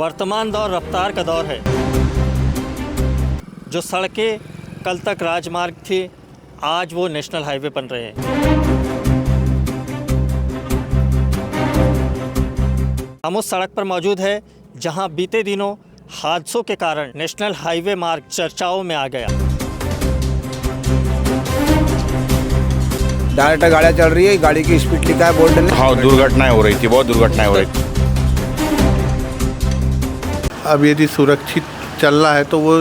वर्तमान दौर रफ्तार का दौर है। जो सड़कें कल तक राजमार्ग थे, आज वो नेशनल हाईवे बन रहे हैं। हम उस सड़क पर मौजूद है जहां बीते दिनों हादसों के कारण नेशनल हाईवे मार्ग चर्चाओं में आ गया। डायरेक्ट गाड़ियाँ चल रही है, गाड़ी की स्पीड लिखा है बोर्ड में। हाँ, दुर्घटनाएं हो रही थी, बहुत दुर्घटनाएं हो रही थी। अब यदि सुरक्षित चल रहा है तो वो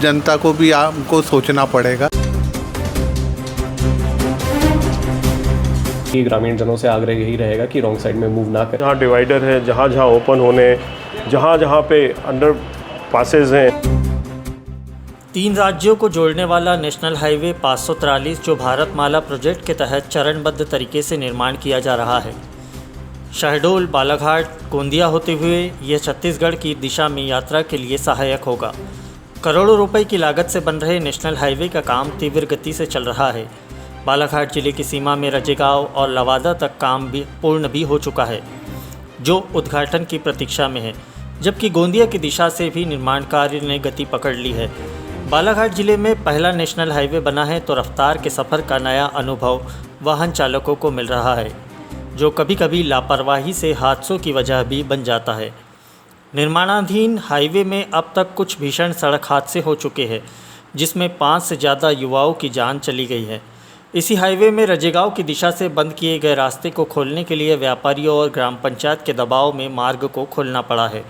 जनता को भी आपको सोचना पड़ेगा। ग्रामीण जनों से आग्रह यही रहेगा कि रॉन्ग साइड में मूव ना करें। जहाँ डिवाइडर है, जहाँ जहाँ ओपन होने, जहाँ जहाँ पे अंडर पासेज हैं। 3 राज्यों को जोड़ने वाला नेशनल हाईवे 543 जो भारतमाला प्रोजेक्ट के तहत चरणबद्ध तरीके से निर्माण किया जा रहा है। शहडोल, बालाघाट, गोंदिया होते हुए यह छत्तीसगढ़ की दिशा में यात्रा के लिए सहायक होगा। करोड़ों रुपए की लागत से बन रहे नेशनल हाईवे का काम तीव्र गति से चल रहा है। बालाघाट जिले की सीमा में रजेगांव और लवादा तक काम भी पूर्ण भी हो चुका है, जो उद्घाटन की प्रतीक्षा में है, जबकि गोंदिया की दिशा से भी निर्माण कार्य ने गति पकड़ ली है। बालाघाट जिले में पहला नेशनल हाईवे बना है तो रफ्तार के सफ़र का नया अनुभव वाहन चालकों को मिल रहा है, जो कभी कभी लापरवाही से हादसों की वजह भी बन जाता है। निर्माणाधीन हाईवे में अब तक कुछ भीषण सड़क हादसे हो चुके हैं, जिसमें 5 से ज़्यादा युवाओं की जान चली गई है। इसी हाईवे में रजेगांव की दिशा से बंद किए गए रास्ते को खोलने के लिए व्यापारियों और ग्राम पंचायत के दबाव में मार्ग को खोलना पड़ा है।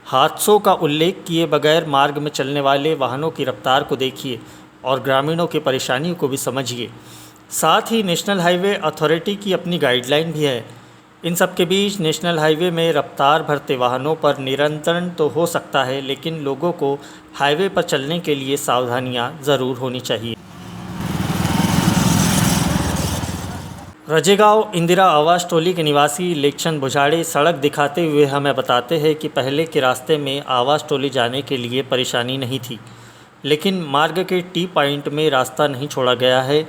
हादसों का उल्लेख किए बगैर मार्ग में चलने वाले वाहनों की रफ्तार को देखिए और ग्रामीणों की परेशानियों को भी समझिए। साथ ही नेशनल हाईवे अथॉरिटी की अपनी गाइडलाइन भी है। इन सब के बीच नेशनल हाईवे में रफ्तार भरते वाहनों पर नियंत्रण तो हो सकता है, लेकिन लोगों को हाईवे पर चलने के लिए सावधानियां ज़रूर होनी चाहिए। रजेगांव इंदिरा आवास टोली के निवासी लेखचंद बुझाड़े सड़क दिखाते हुए हमें बताते हैं कि पहले के रास्ते में आवास टोली जाने के लिए परेशानी नहीं थी, लेकिन मार्ग के टी पॉइंट में रास्ता नहीं छोड़ा गया है।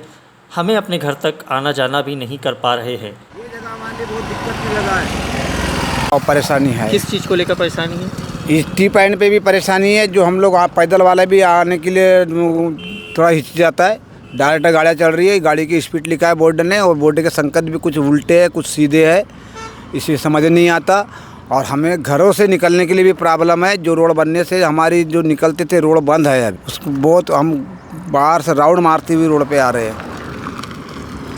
हमें अपने घर तक आना जाना भी नहीं कर पा रहे हैं। ये जगह हमारे बहुत दिक्कत भी लगा है और परेशानी है। किस चीज़ को लेकर परेशानी है? इस टी पॉइंट पे भी परेशानी है, जो हम लोग पैदल वाले भी आने के लिए थोड़ा हिचकिचाता है। डायरेक्ट गाड़ियाँ चल रही है, गाड़ी की स्पीड लिखा है बोर्ड ने, और बोर्ड के संकेत भी कुछ उल्टे है, कुछ सीधे है, इसे समझ नहीं आता। और हमें घरों से निकलने के लिए भी प्रॉब्लम है। जो रोड बनने से हमारी जो निकलते थे रोड बंद है, अब उसको बहुत हम बाहर से राउंड मारते हुए रोड पे आ रहे हैं।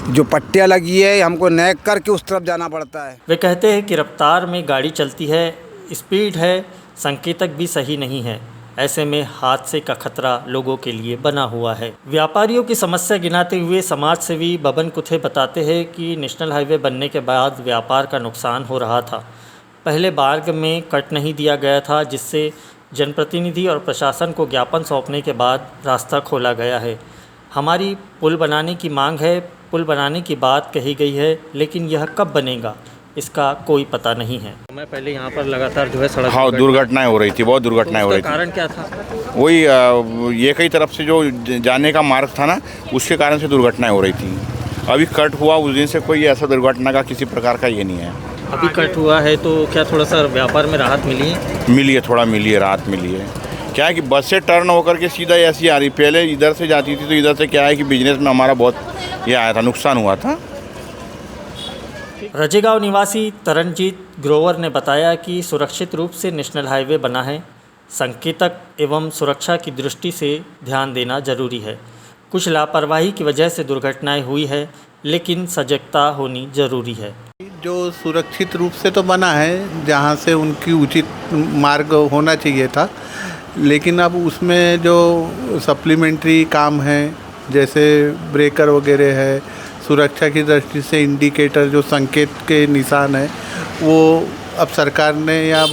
जो पट्टियाँ लगी है हमको नैक करके उस तरफ जाना पड़ता है। वे कहते हैं कि रफ्तार में गाड़ी चलती है, स्पीड है, संकेतक भी सही नहीं है। ऐसे में हादसे का खतरा लोगों के लिए बना हुआ है। व्यापारियों की समस्या गिनाते हुए समाज सेवी बबन कुथे बताते हैं कि नेशनल हाईवे बनने के बाद व्यापार का नुकसान हो रहा था। पहले मार्ग में कट नहीं दिया गया था, जिससे जनप्रतिनिधि और प्रशासन को ज्ञापन सौंपने के बाद रास्ता खोला गया है। हमारी पुल बनाने की मांग है, पुल बनाने की बात कही गई है, लेकिन यह कब बनेगा इसका कोई पता नहीं है। मैं पहले यहाँ पर लगातार जो है सड़क हाँ, दुर्घटनाएं हो रही थी, बहुत दुर्घटनाएं हो रही थी। कारण क्या था? वही ये कई तरफ से जो जाने का मार्ग था ना, उसके कारण से दुर्घटनाएं हो रही थी। अभी कट हुआ उस दिन से कोई ऐसा दुर्घटना का किसी प्रकार का ये नहीं है। अभी कट हुआ है तो क्या थोड़ा सा व्यापार में राहत मिली है? मिली है, थोड़ा मिली है, राहत मिली है। क्या है कि बस से टर्न होकर के सीधा ऐसी आ रही, पहले इधर से जाती थी तो इधर से क्या है कि बिजनेस में हमारा बहुत ये आया था, नुकसान हुआ था। रजेगांव निवासी तरनजीत ग्रोवर ने बताया कि सुरक्षित रूप से नेशनल हाईवे बना है। संकेतक एवं सुरक्षा की दृष्टि से ध्यान देना जरूरी है। कुछ लापरवाही की वजह से दुर्घटनाएं हुई है, लेकिन सजगता होनी जरूरी है। जो सुरक्षित रूप से तो बना है, जहाँ से उनकी उचित मार्ग होना चाहिए था, लेकिन अब उसमें जो सप्लीमेंट्री काम है, जैसे ब्रेकर वगैरह है, सुरक्षा की दृष्टि से इंडिकेटर जो संकेत के निशान है, वो अब सरकार ने या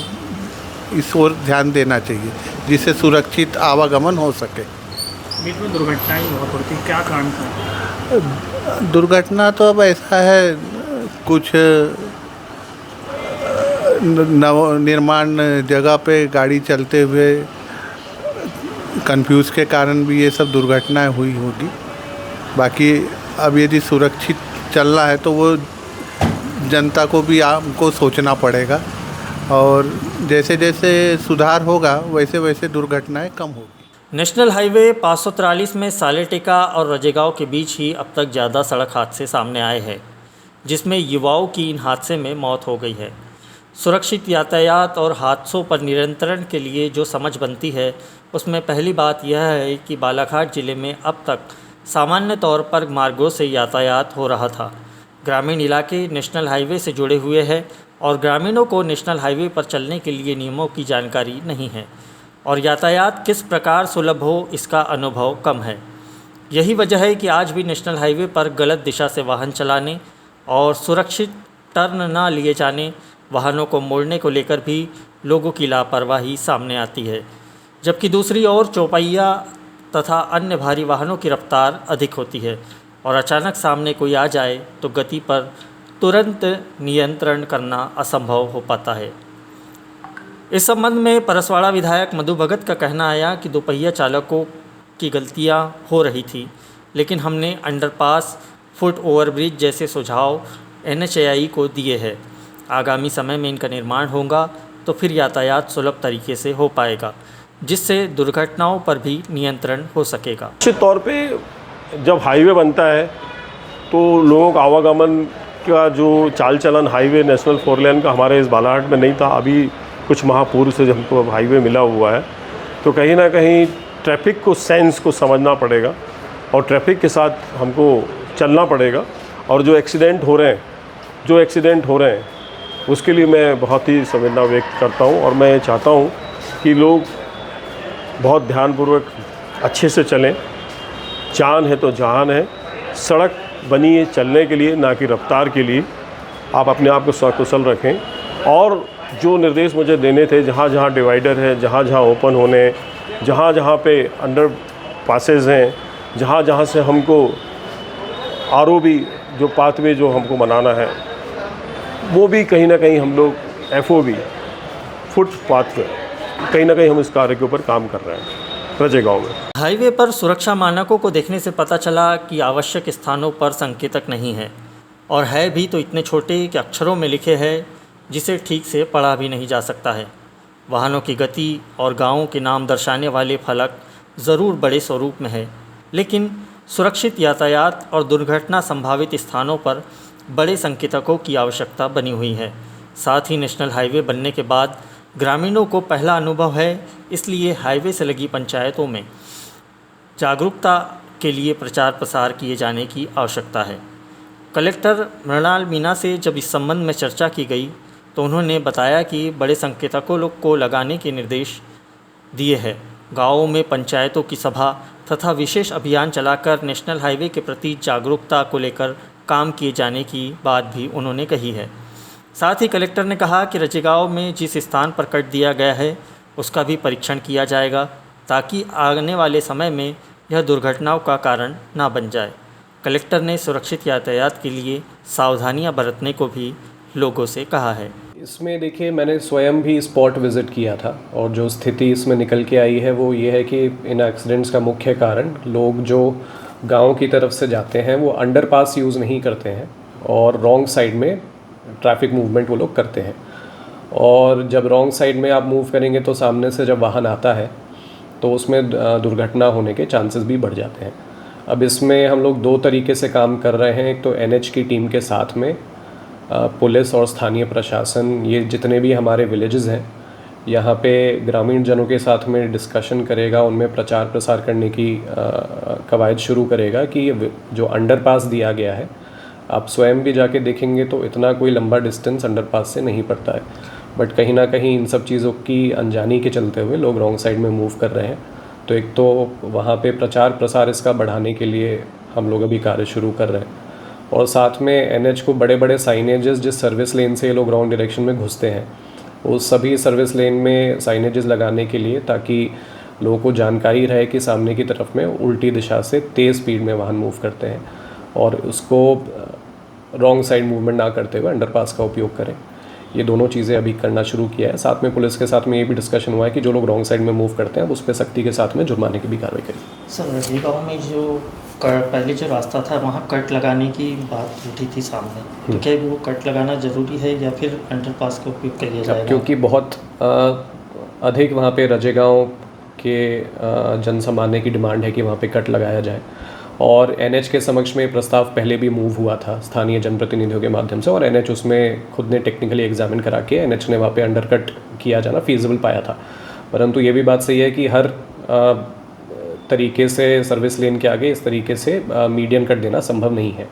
इस ओर ध्यान देना चाहिए, जिससे सुरक्षित आवागमन हो सके। बीच में दुर्घटनाएं हुआ करती, क्या कारण था? दुर्घटना तो अब ऐसा है, कुछ निर्माण जगह पे गाड़ी चलते हुए कंफ्यूज के कारण भी ये सब दुर्घटनाएं हुई होगी। बाकी अब यदि सुरक्षित चल रहा है तो वो जनता को भी आपको सोचना पड़ेगा। और जैसे जैसे सुधार होगा वैसे वैसे दुर्घटनाएं कम होगी। नेशनल हाईवे 543 में सालेटिका और रजेगांव के बीच ही अब तक ज़्यादा सड़क हादसे सामने आए हैं, जिसमें युवाओं की इन हादसे में मौत हो गई है। सुरक्षित यातायात और हादसों पर नियंत्रण के लिए जो समझ बनती है, उसमें पहली बात यह है कि बालाघाट ज़िले में अब तक सामान्य तौर पर मार्गों से यातायात हो रहा था। ग्रामीण इलाके नेशनल हाईवे से जुड़े हुए हैं और ग्रामीणों को नेशनल हाईवे पर चलने के लिए नियमों की जानकारी नहीं है और यातायात किस प्रकार सुलभ हो इसका अनुभव कम है। यही वजह है कि आज भी नेशनल हाईवे पर गलत दिशा से वाहन चलाने और सुरक्षित टर्न न लिए जाने, वाहनों को मोड़ने को लेकर भी लोगों की लापरवाही सामने आती है, जबकि दूसरी ओर चौपहिया तथा अन्य भारी वाहनों की रफ्तार अधिक होती है और अचानक सामने कोई आ जाए तो गति पर तुरंत नियंत्रण करना असंभव हो पाता है। इस संबंध में परसवाड़ा विधायक मधु भगत का कहना आया कि दोपहिया चालकों की गलतियां हो रही थी, लेकिन हमने अंडरपास, फुट ओवरब्रिज जैसे सुझाव NHAI को दिए हैं। आगामी समय में इनका निर्माण होगा तो फिर यातायात सुलभ तरीके से हो पाएगा, जिससे दुर्घटनाओं पर भी नियंत्रण हो सकेगा। निश्चित तौर पे जब हाईवे बनता है तो लोगों का आवागमन का जो चाल चलन हाईवे नेशनल 4 लेन का हमारे इस बालाघाट में नहीं था। अभी कुछ माह पूर्व से जब हमको हाईवे मिला हुआ है तो कहीं ना कहीं ट्रैफिक को सेंस को समझना पड़ेगा और ट्रैफिक के साथ हमको चलना पड़ेगा। और जो एक्सीडेंट हो रहे हैं उसके लिए मैं बहुत ही संवेदना व्यक्त करता हूं और मैं चाहता हूं कि लोग बहुत ध्यानपूर्वक अच्छे से चलें। जान है तो जहान है। सड़क बनी है चलने के लिए, ना कि रफ्तार के लिए। आप अपने आप को सकुशल रखें और जो निर्देश मुझे देने थे, जहाँ जहाँ डिवाइडर है, जहाँ जहाँ ओपन होने, जहाँ जहाँ पे अंडर पासेज हैं, जहाँ जहाँ से हमको ROB जो पाथवे जो हमको बनाना है, वो भी कहीं ना कहीं हम लोग FOB फुट पाथवे कहीं ना कहीं हम इस कार्य के ऊपर काम कर रहे हैं रजेगांव में। हाईवे पर सुरक्षा मानकों को देखने से पता चला कि आवश्यक स्थानों पर संकेतक नहीं है और है भी तो इतने छोटे कि अक्षरों में लिखे हैं जिसे ठीक से पढ़ा भी नहीं जा सकता है। वाहनों की गति और गांवों के नाम दर्शाने वाले फलक ज़रूर बड़े स्वरूप में है, लेकिन सुरक्षित यातायात और दुर्घटना संभावित स्थानों पर बड़े संकेतकों की आवश्यकता बनी हुई है। साथ ही नेशनल हाईवे बनने के बाद ग्रामीणों को पहला अनुभव है, इसलिए हाईवे से लगी पंचायतों में जागरूकता के लिए प्रचार प्रसार किए जाने की आवश्यकता है। कलेक्टर मृणाल मीना से जब इस संबंध में चर्चा की गई तो उन्होंने बताया कि बड़े संकेतकों को लगाने के निर्देश दिए हैं। गाँवों में पंचायतों की सभा तथा विशेष अभियान चलाकर नेशनल हाईवे के प्रति जागरूकता को लेकर काम किए जाने की बात भी उन्होंने कही है। साथ ही कलेक्टर ने कहा कि रजेगांव में जिस स्थान पर कट दिया गया है उसका भी परीक्षण किया जाएगा ताकि आने वाले समय में यह दुर्घटनाओं का कारण ना बन जाए। कलेक्टर ने सुरक्षित यातायात के लिए सावधानियां बरतने को भी लोगों से कहा है। इसमें देखिए, मैंने स्वयं भी स्पॉट विज़िट किया था और जो स्थिति इसमें निकल के आई है वो ये है कि इन एक्सीडेंट्स का मुख्य कारण लोग जो गांव की तरफ से जाते हैं वो अंडरपास यूज़ नहीं करते हैं और रॉन्ग साइड में ट्रैफिक मूवमेंट वो लोग करते हैं। और जब रॉन्ग साइड में आप मूव करेंगे तो सामने से जब वाहन आता है तो उसमें दुर्घटना होने के चांसेस भी बढ़ जाते हैं। अब इसमें हम लोग 2 तरीके से काम कर रहे हैं। एक तो NH की टीम के साथ में पुलिस और स्थानीय प्रशासन, ये जितने भी हमारे विलेजेस हैं, यहाँ पे ग्रामीण जनों के साथ में डिस्कशन करेगा, उनमें प्रचार प्रसार करने की कवायद शुरू करेगा कि जो अंडरपास दिया गया है, आप स्वयं भी जाके देखेंगे तो इतना कोई लंबा डिस्टेंस अंडरपास से नहीं पड़ता है, बट कहीं ना कहीं इन सब चीज़ों की अनजानी के चलते हुए लोग रॉन्ग साइड में मूव कर रहे हैं। तो एक तो वहाँ पे प्रचार प्रसार इसका बढ़ाने के लिए हम लोग अभी कार्य शुरू कर रहे हैं और साथ में NH को बड़े बड़े साइनेजेस जिस सर्विस लेन से ये लोग रॉन्ग डायरेक्शन में घुसते हैं उस सभी सर्विस लेन में साइनेजेस लगाने के लिए, ताकि लोगों को जानकारी रहे कि सामने की तरफ में उल्टी दिशा से तेज़ स्पीड में वाहन मूव करते हैं और उसको रॉन्ग साइड मूवमेंट ना करते हुए अंडरपास का उपयोग करें। ये दोनों चीज़ें अभी करना शुरू किया है। साथ में पुलिस के साथ में ये भी डिस्कशन हुआ है कि जो लोग रॉन्ग साइड में मूव करते हैं उस पर सख्ती के साथ में जुर्माने की भी कार्रवाई करें। सर, रजेगांव में जो पहले जो रास्ता था वहाँ कट लगाने की बात उठी थी सामने, तो क्या वो कट लगाना ज़रूरी है या फिर अंडरपास का उपयोग कर लिया जाएगा? क्योंकि बहुत अधिक वहाँ पे रजेगांव के जनसामान्य की डिमांड है कि वहाँ पे कट लगाया जाए, और एनएच के समक्ष में प्रस्ताव पहले भी मूव हुआ था स्थानीय जनप्रतिनिधियों के माध्यम से, और एनएच उसमें खुद ने टेक्निकली एग्जामिन करा के एनएच ने वहाँ पे अंडर कट किया जाना फीजिबल पाया था। परंतु ये भी बात सही है कि हर तरीके से सर्विस लेन के आगे इस तरीके से मीडियन कट देना संभव नहीं है।